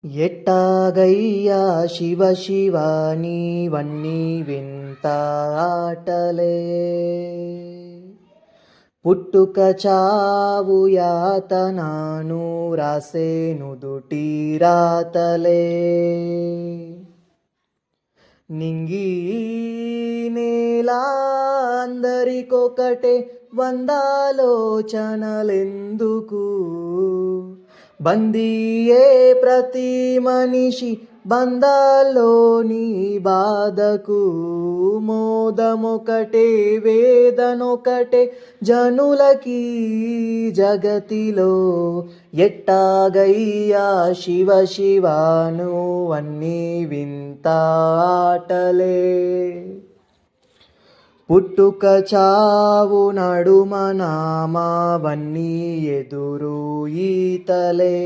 ఎట్టాగయ్యా శివ శివ నీవన్నీ వింత ఆటలే, పుట్టుక చావు యాతనాను రాసే నుదుటి రాతలే. నింగి నేల అందరికొకటే వందాలోచనలెందుకు, బందీయే ప్రతి మనిషి బంధాల్లోని బాధకు, మోదమొకటే వేదనొకటే జనులకి జగతిలో. ఎట్టాగయ్యా శివ శివ నువ్వన్నీ వింత ఆటలే, పుట్టుక చావు నడుమ నామావన్నీ ఎదురు ఈతలే.